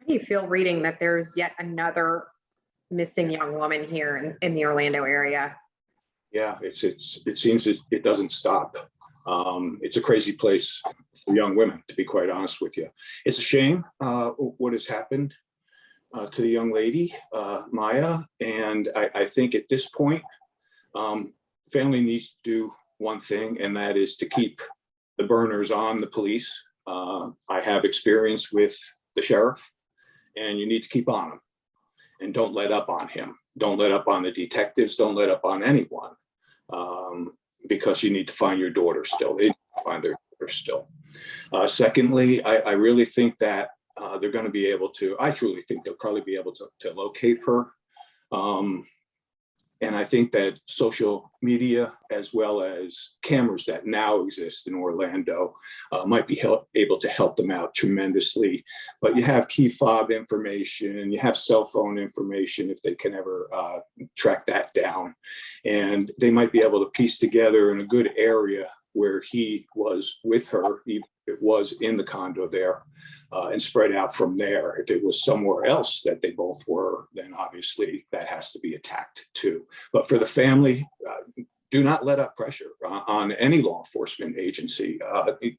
do you feel reading that there's yet another missing young woman here in the Orlando area? Yeah, it seems it doesn't stop. It's a crazy place for young women, to be quite honest with you. It's a shame what has happened to the young lady, Miya. And I think at this point, family needs to do one thing, and that is to keep the burners on the police. I have experience with the sheriff, and you need to keep on him and don't let up on him. Don't let up on the detectives. Don't let up on anyone, because you need to find your daughter still. They need to find their daughter still. Secondly, I really think that they're going to be able to, I truly think they'll probably be able to locate her. And I think that social media, as well as cameras that now exist in Orlando, might be able to help them out tremendously. But you have key fob information, you have cell phone information if they can ever track that down. And they might be able to piece together in a good area where he was with her, it was in the condo there, and spread out from there. If it was somewhere else that they both were, then obviously that has to be attacked too. But for the family, do not let up pressure on any law enforcement agency.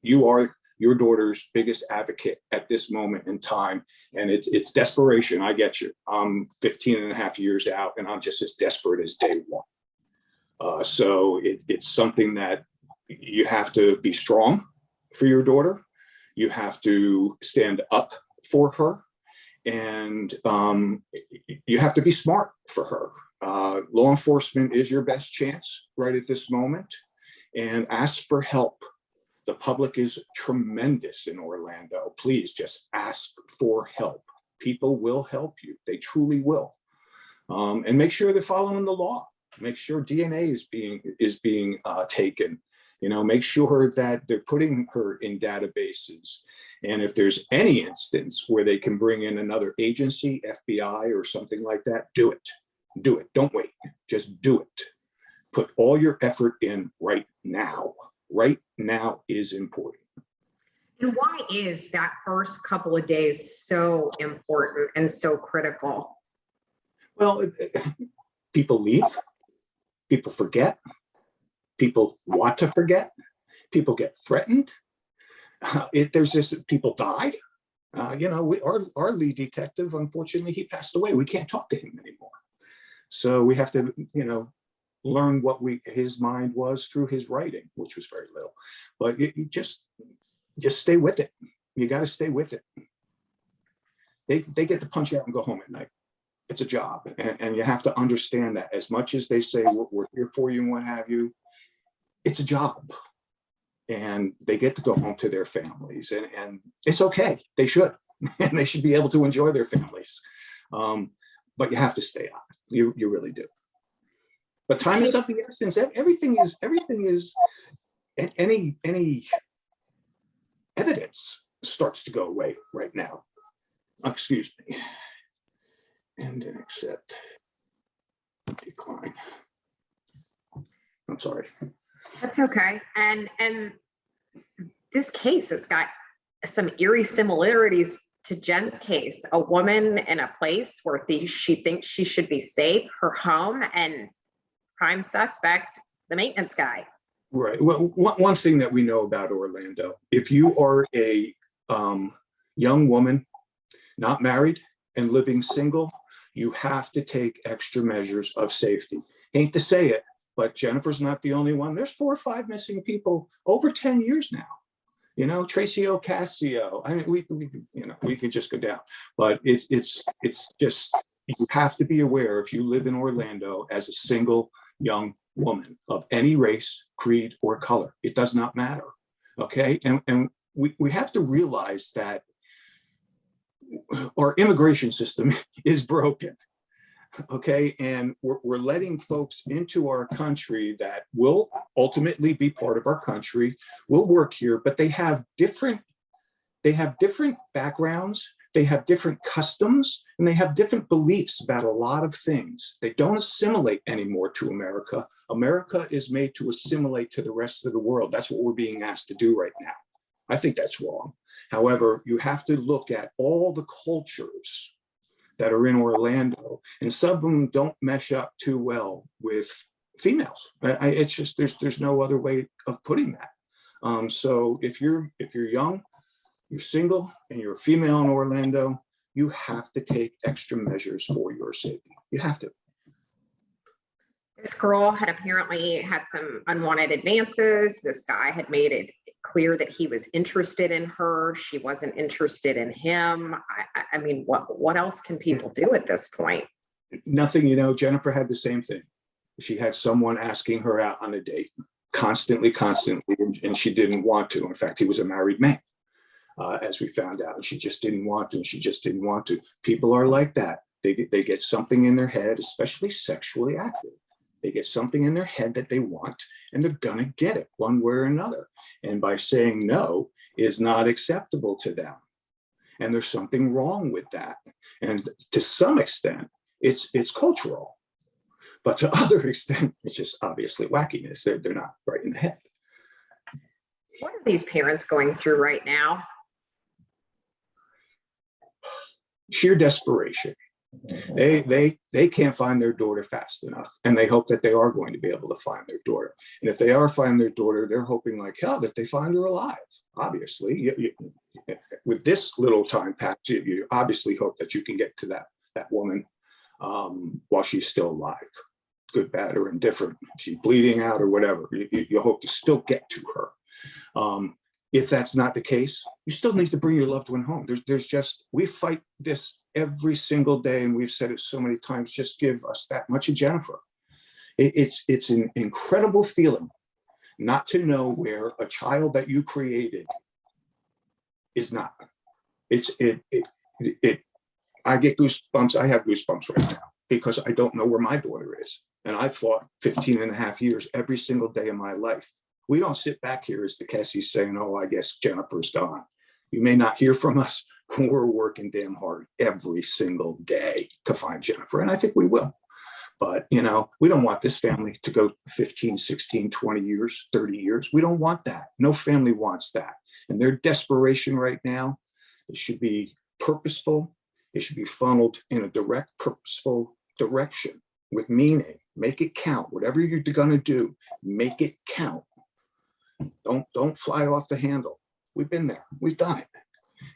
You are your daughter's biggest advocate at this moment in time, and it's desperation. I get you. I'm 15 and a half years out, and I'm just as desperate as day one. So it's something that you have to be strong for your daughter. You have to stand up for her, and you have to be smart for her. Law enforcement is your best chance right at this moment, and ask for help. The public is tremendous in Orlando. Please just ask for help. People will help you. They truly will. And make sure they're following the law. Make sure DNA is being taken. Make sure that they're putting her in databases. And if there's any instance where they can bring in another agency, FBI or something like that, do it. Do it. Don't wait. Just do it. Put all your effort in right now. Right now is important. And why is that first couple of days so important and so critical? Well, people leave. People forget. People want to forget. People get threatened. There's this, people die. Our lead detective, unfortunately, he passed away. We can't talk to him anymore. So we have to, learn what his mind was through his writing, which was very little. But you just stay with it. You got to stay with it. They get to punch you out and go home at night. It's a job, and you have to understand that. As much as they say we're here for you and what have you, it's a job, and they get to go home to their families, and it's okay. They should, and they should be able to enjoy their families. But you have to stay on. You really do. But time is of the essence. Everything is any evidence starts to go away right now. Excuse me. And then accept, decline. I'm sorry. That's okay. And this case, it's got some eerie similarities to Jen's case. A woman in a place where she thinks she should be safe, her home, and prime suspect, the maintenance guy. Right. Well, one thing that we know about Orlando, if you are a young woman, not married and living single, you have to take extra measures of safety. Hate to say it, but Jennifer's not the only one. There's 4 or 5 missing people over 10 years now. Tracy Ocasio. I mean, we could just go down, but it's just, you have to be aware if you live in Orlando as a single young woman of any race, creed, or color. It does not matter. Okay. And we have to realize that our immigration system is broken. Okay. And we're letting folks into our country that will ultimately be part of our country, will work here, but they have different backgrounds. They have different customs, and they have different beliefs about a lot of things. They don't assimilate anymore to America. America is made to assimilate to the rest of the world. That's what we're being asked to do right now. I think that's wrong. However, you have to look at all the cultures that are in Orlando, and some of them don't mesh up too well with females. It's just there's no other way of putting that. So if you're young, you're single, and you're a female in Orlando, you have to take extra measures for your safety. You have to. This girl had apparently had some unwanted advances. This guy had made it clear that he was interested in her. She wasn't interested in him. I mean, what else can people do at this point? Nothing. Jennifer had the same thing. She had someone asking her out on a date constantly, and she didn't want to. In fact, he was a married man, as we found out, and she just didn't want to. People are like that. They get something in their head, especially sexually active. They get something in their head that they want, and they're gonna get it one way or another. And by saying no is not acceptable to them. And there's something wrong with that. And to some extent, it's cultural. But to other extent, it's just obviously wackiness. They're not right in the head. What are these parents going through right now? Sheer desperation. They can't find their daughter fast enough, and they hope that they are going to be able to find their daughter. And if they are finding their daughter, they're hoping like hell that they find her alive. Obviously, with this little time patch, you obviously hope that you can get to that woman while she's still alive, good, bad, or indifferent. She's bleeding out or whatever. You hope to still get to her. If that's not the case, you still need to bring your loved one home. We fight this every single day, and we've said it so many times, just give us that much of Jennifer. It's an incredible feeling not to know where a child that you created is not. I get goosebumps. I have goosebumps right now because I don't know where my daughter is. And I've fought 15 and a half years every single day of my life. We don't sit back here as the Kesses saying, oh, I guess Jennifer's gone. You may not hear from us. We're working damn hard every single day to find Jennifer. And I think we will. But, we don't want this family to go 15, 16, 20 years, 30 years. We don't want that. No family wants that. And their desperation right now, it should be purposeful. It should be funneled in a direct, purposeful direction with meaning. Make it count. Whatever you're going to do, make it count. Don't fly off the handle. We've been there. We've done it.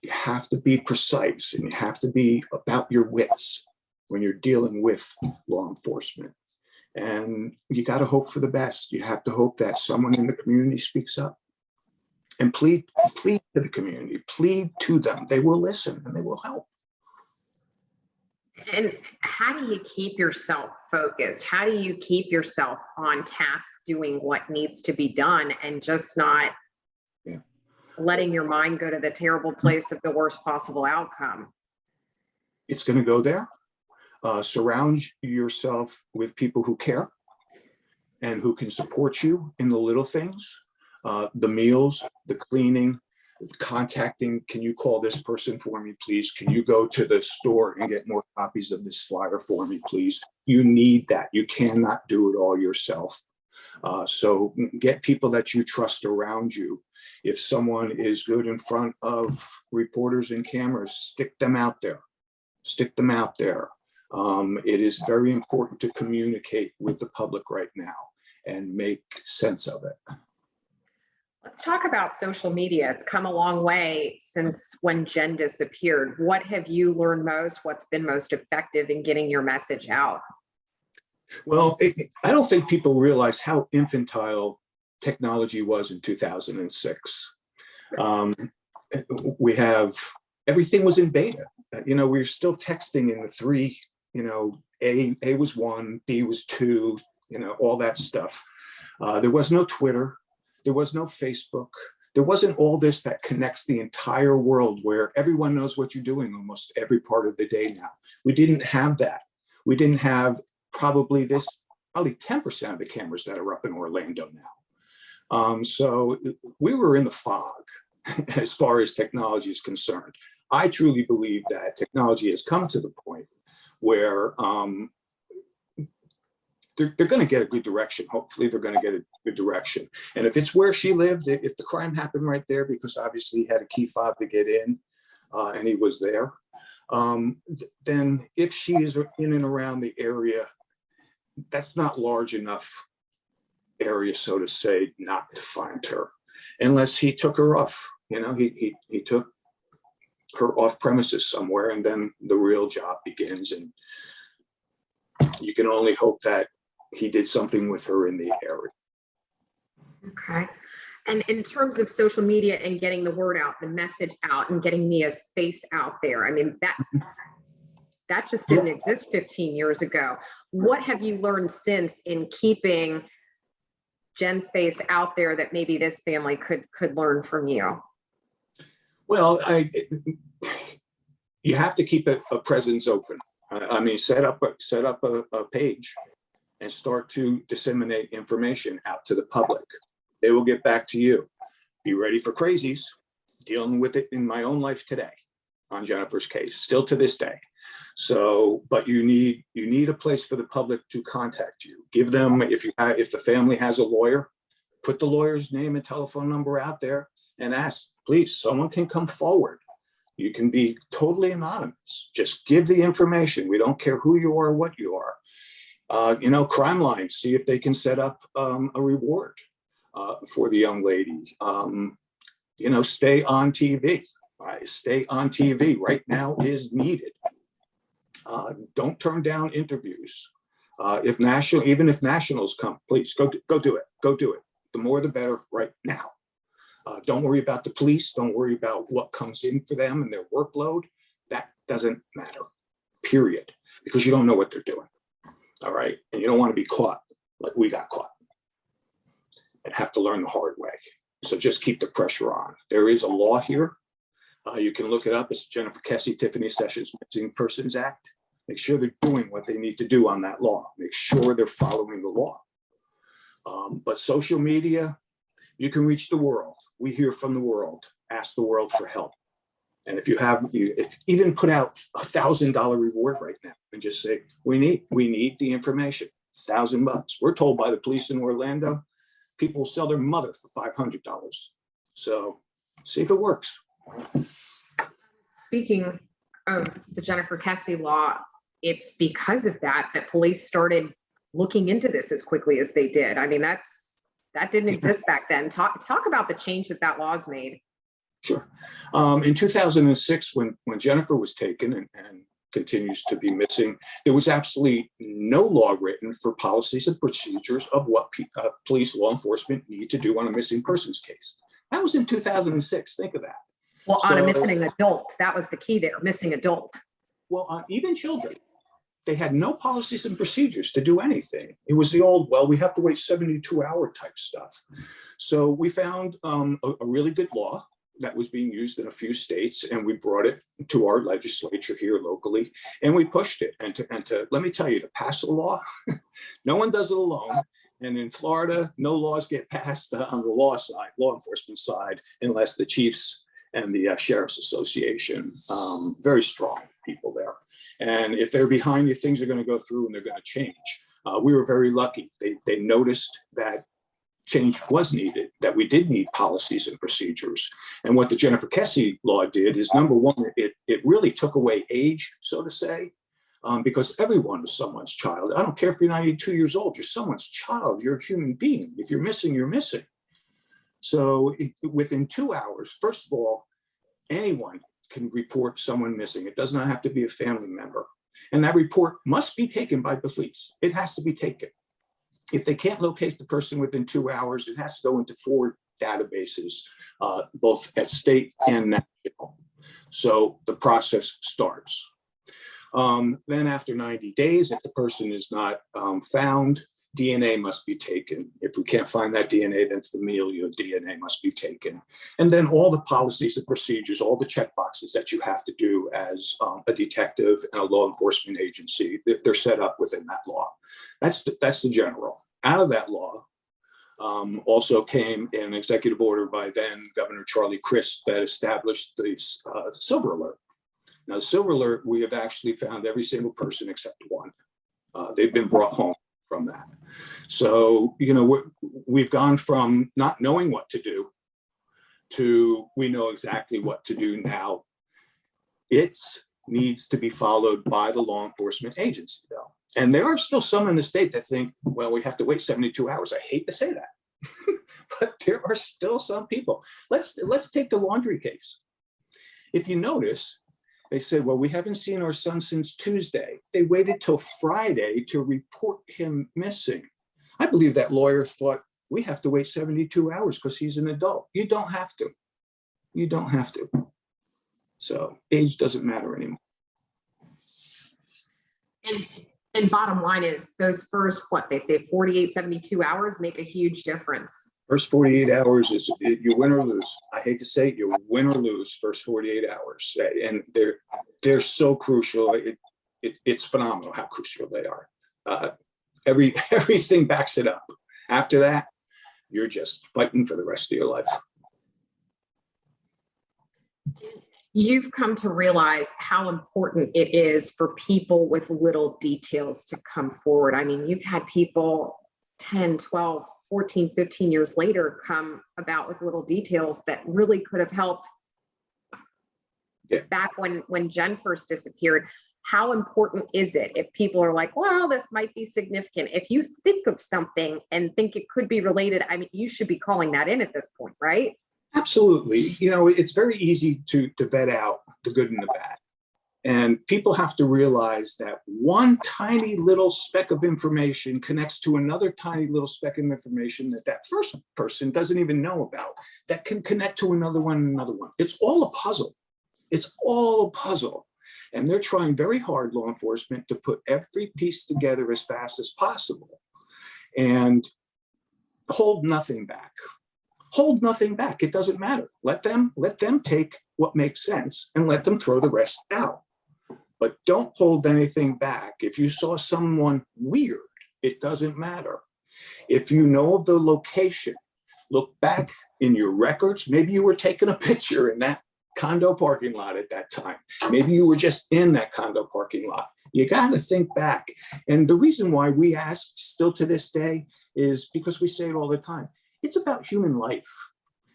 You have to be precise, and you have to be about your wits when you're dealing with law enforcement. And you got to hope for the best. You have to hope that someone in the community speaks up and plead to the community, plead to them. They will listen and they will help. And how do you keep yourself focused? How do you keep yourself on task doing what needs to be done and just not letting your mind go to the terrible place of the worst possible outcome? It's going to go there. Surround yourself with people who care and who can support you in the little things, the meals, the cleaning, contacting. Can you call this person for me, please? Can you go to the store and get more copies of this flyer for me, please? You need that. You cannot do it all yourself. So get people that you trust around you. If someone is good in front of reporters and cameras, stick them out there. Stick them out there. It is very important to communicate with the public right now and make sense of it. Let's talk about social media. It's come a long way since when Jen disappeared. What have you learned most? What's been most effective in getting your message out? Well, I don't think people realize how infantile technology was in 2006. Everything was in beta. We were still texting in the three, A was 1, B was 2, all that stuff. There was no Twitter. There was no Facebook. There wasn't all this that connects the entire world where everyone knows what you're doing almost every part of the day now. We didn't have that. We didn't have probably 10% of the cameras that are up in Orlando now. So we were in the fog as far as technology is concerned. I truly believe that technology has come to the point where they're going to get a good direction. Hopefully they're going to get a good direction. And if it's where she lived, if the crime happened right there, because obviously he had a key fob to get in, and he was there, then if she is in and around the area, that's not large enough area, so to say, not to find her, unless he took her off. He took her off premises somewhere, and then the real job begins. And you can only hope that he did something with her in the area. Okay. And in terms of social media and getting the word out, the message out, and getting Mia's face out there, I mean, that just didn't exist 15 years ago. What have you learned since in keeping Jen's face out there that maybe this family could learn from you? Well, you have to keep a presence open. I mean, set up a page and start to disseminate information out to the public. They will get back to you. Be ready for crazies. Dealing with it in my own life today on Jennifer's case, still to this day. So, but you need a place for the public to contact you. Give them, if the family has a lawyer, put the lawyer's name and telephone number out there and ask, please, someone can come forward. You can be totally anonymous. Just give the information. We don't care who you are or what you are. Crime lines, see if they can set up a reward for the young lady. Stay on TV. Stay on TV right now is needed. Don't turn down interviews. Even if nationals come, please go do it. Go do it. The more the better right now. Don't worry about the police. Don't worry about what comes in for them and their workload. That doesn't matter, period, because you don't know what they're doing. All right. And you don't want to be caught like we got caught and have to learn the hard way. So just keep the pressure on. There is a law here. You can look it up. It's Jennifer Kesse, Tiffany Sessions Missing Persons Act. Make sure they're doing what they need to do on that law. Make sure they're following the law. But social media, you can reach the world. We hear from the world. Ask the world for help. And if even put out $1,000 reward right now and just say, we need the information. $1,000. We're told by the police in Orlando, people will sell their mother for $500. So see if it works. Speaking Of the Jennifer Kesse law, it's because of that police started looking into this as quickly as they did. I mean, that didn't exist back then. Talk about the change that law's made. Sure. In 2006, when Jennifer was taken and continues to be missing, there was absolutely no law written for policies and procedures of what police law enforcement need to do on a missing persons case. That was in 2006. Think of that. Well, on a missing adult, that was the key there, missing adult. Well, on even children, they had no policies and procedures to do anything. It was the old, well, we have to wait 72-hour type stuff. So we found a really good law that was being used in a few states, and we brought it to our legislature here locally, and we pushed it. And to let me tell you, to pass a law, no one does it alone. And in Florida, no laws get passed on the law enforcement side, unless the chiefs and the Sheriff's Association, very strong people there. And if they're behind you, things are going to go through and they're going to change. We were very lucky. They noticed that change was needed, that we did need policies and procedures. And what the Jennifer Kesse law did is, number one, it really took away age, so to say, because everyone is someone's child. I don't care if you're 92 years old, you're someone's child, you're a human being. If you're missing, you're missing. So within 2 hours, first of all, anyone can report someone missing. It does not have to be a family member. And that report must be taken by police. It has to be taken. If they can't locate the person within 2 hours, it has to go into 4 databases, both at state and national. So the process starts. Then after 90 days, if the person is not found, DNA must be taken. If we can't find that DNA, then familial DNA must be taken. And then all the policies and procedures, all the check boxes that you have to do as a detective and a law enforcement agency, they're set up within that law. That's the general. Out of that law also came an executive order by then Governor Charlie Crist that established the Silver Alert. Now, the Silver Alert, we have actually found every single person except one. They've been brought home from that. So, we've gone from not knowing what to do to we know exactly what to do now. It needs to be followed by the law enforcement agency, though. And there are still some in the state that think, well, we have to wait 72 hours. I hate to say that, but there are still some people. Let's take the laundry case. If you notice, they said, well, we haven't seen our son since Tuesday. They waited till Friday to report him missing. I believe that lawyer thought we have to wait 72 hours because he's an adult. You don't have to. You don't have to. So age doesn't matter anymore. And bottom line is those first, what they say, 48, 72 hours make a huge difference. First 48 hours is you win or lose. I hate to say it, you win or lose first 48 hours. And they're so crucial. It's phenomenal how crucial they are. Everything backs it up. After that, you're just fighting for the rest of your life. You've come to realize how important it is for people with little details to come forward. I mean, you've had people 10, 12, 14, 15 years later come about with little details that really could have helped back when Jen first disappeared. How important is it if people are like, well, this might be significant? If you think of something and think it could be related, I mean, you should be calling that in at this point, right? Absolutely. It's very easy to vet out the good and the bad. And people have to realize that one tiny little speck of information connects to another tiny little speck of information that first person doesn't even know about, that can connect to another one and another one. It's all a puzzle. It's all a puzzle. And they're trying very hard, law enforcement, to put every piece together as fast as possible and hold nothing back. Hold nothing back. It doesn't matter. Let them take what makes sense and let them throw the rest out. But don't hold anything back. If you saw someone weird, it doesn't matter. If you know of the location, look back in your records. Maybe you were taking a picture in that condo parking lot at that time. Maybe you were just in that condo parking lot. You got to think back. And the reason why we ask still to this day is because we say it all the time. It's about human life.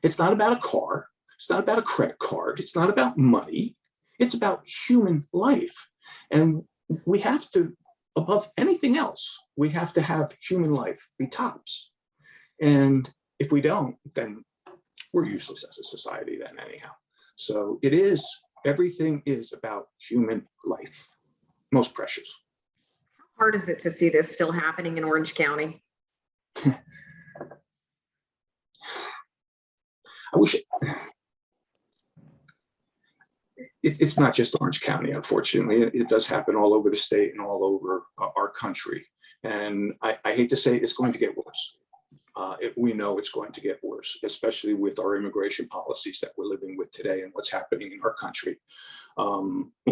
It's not about a car. It's not about a credit card. It's not about money. It's about human life. And we have to, above anything else, we have to have human life be tops. And if we don't, then we're useless as a society then anyhow. So everything is about human life, most precious. How hard is it to see this still happening in Orange County? I wish it's not just Orange County, unfortunately. It does happen all over the state and all over our country. And I hate to say it, it's going to get worse. We know it's going to get worse, especially with our immigration policies that we're living with today and what's happening in our country.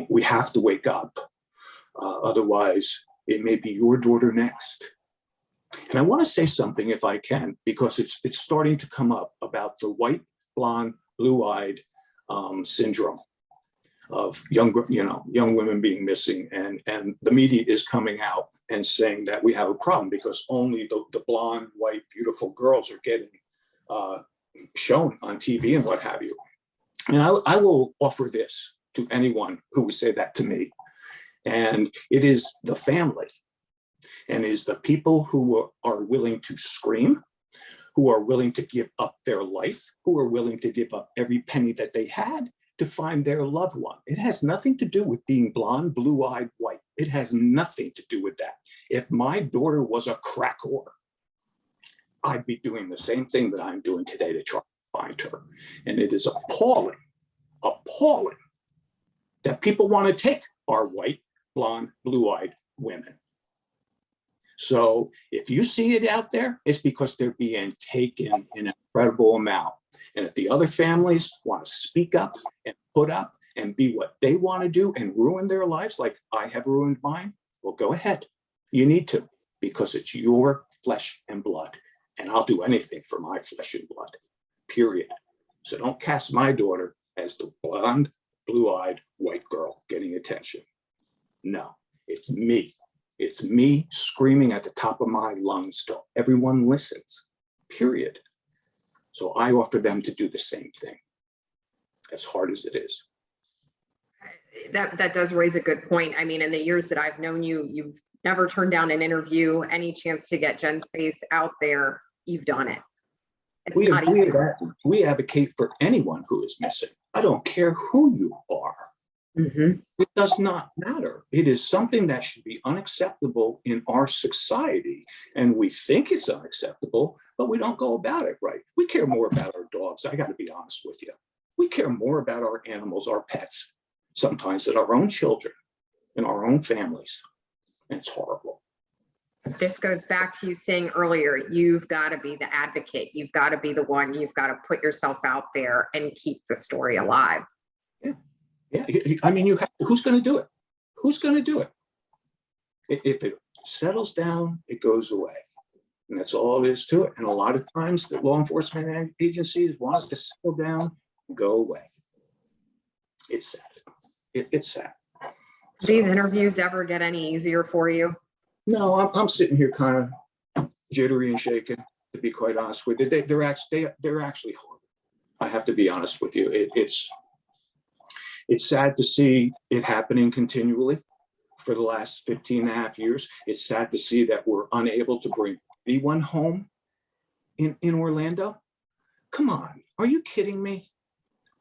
We have to wake up. Otherwise, it may be your daughter next. And I want to say something, if I can, because it's starting to come up about the white, blonde, blue-eyed syndrome of young women being missing, and the media is coming out and saying that we have a problem because only the blonde, white, beautiful girls are getting shown on TV and what have you. And I will offer this to anyone who would say that to me, and it is the family, and is the people who are willing to scream, who are willing to give up their life, who are willing to give up every penny that they had to find their loved one. It has nothing to do with being blonde, blue-eyed, white. It has nothing to do with that. If my daughter was a crack whore, I'd be doing the same thing that I'm doing today to try to find her. And it is appalling that people want to take our white, blonde, blue-eyed women. So if you see it out there, it's because they're being taken in an incredible amount. And if the other families want to speak up and put up and be what they want to do and ruin their lives like I have ruined mine, well, go ahead. You need to, because it's your flesh and blood. And I'll do anything for my flesh and blood, period. So don't cast my daughter as the blonde, blue-eyed white girl getting attention. No, it's me. It's me screaming at the top of my lungs till everyone listens, period. So I offer them to do the same thing, as hard as it is. That does raise a good point. I mean, in the years that I've known you, you've never turned down an interview. Any chance to get Jen's face out there, you've done it. It's not easy. We advocate for anyone who is missing. I don't care who you are. Mm-hmm. It does not matter. It is something that should be unacceptable in our society. And we think it's unacceptable, but we don't go about it right. We care more about our dogs. I got to be honest with you. We care more about our animals, our pets, sometimes than our own children and our own families. And it's horrible. This goes back to you saying earlier, you've got to be the advocate. You've got to be the one. You've got to put yourself out there and keep the story alive. Yeah. I mean, who's going to do it? Who's going to do it? If it settles down, it goes away. And that's all it is to it. And a lot of times the law enforcement agencies want it to settle down and go away. It's sad. It's sad. Do these interviews ever get any easier for you? No, I'm sitting here kind of jittery and shaking, to be quite honest with you. They're actually hard. I have to be honest with you. It's sad to see it happening continually for the last 15 and a half years. It's sad to see that we're unable to bring anyone home in Orlando. Come on, are you kidding me?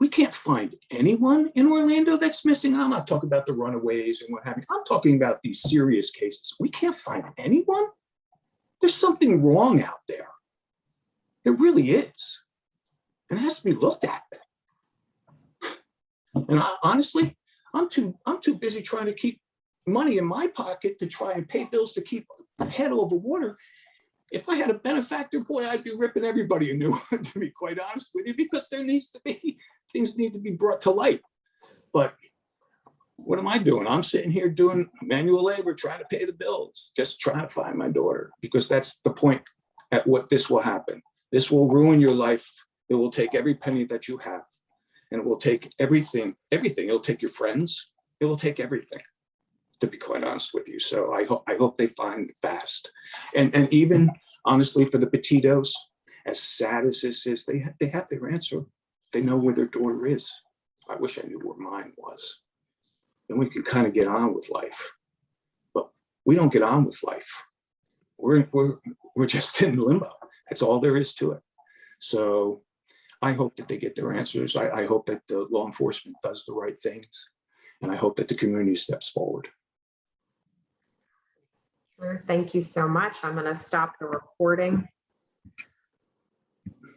We can't find anyone in Orlando that's missing. And I'm not talking about the runaways and what have you. I'm talking about these serious cases. We can't find anyone. There's something wrong out there. There really is. And it has to be looked at. And honestly, I'm too busy trying to keep money in my pocket to try and pay bills to keep head over water. If I had a benefactor, boy, I'd be ripping everybody a new one, to be quite honest with you, because things need to be brought to light. But what am I doing? I'm sitting here doing manual labor, trying to pay the bills, just trying to find my daughter, because that's the point at what this will happen. This will ruin your life. It will take every penny that you have, and it will take everything. It'll take your friends. It will take everything, to be quite honest with you. So I hope they find it fast. And even honestly, for the Petitos, as sad as this is, they have their answer. They know where their daughter is. I wish I knew where mine was. And we could kind of get on with life. But we don't get on with life. We're just in limbo. That's all there is to it. So I hope that they get their answers. I hope that the law enforcement does the right things. And I hope that the community steps forward. Sure. Thank you so much. I'm going to stop the recording.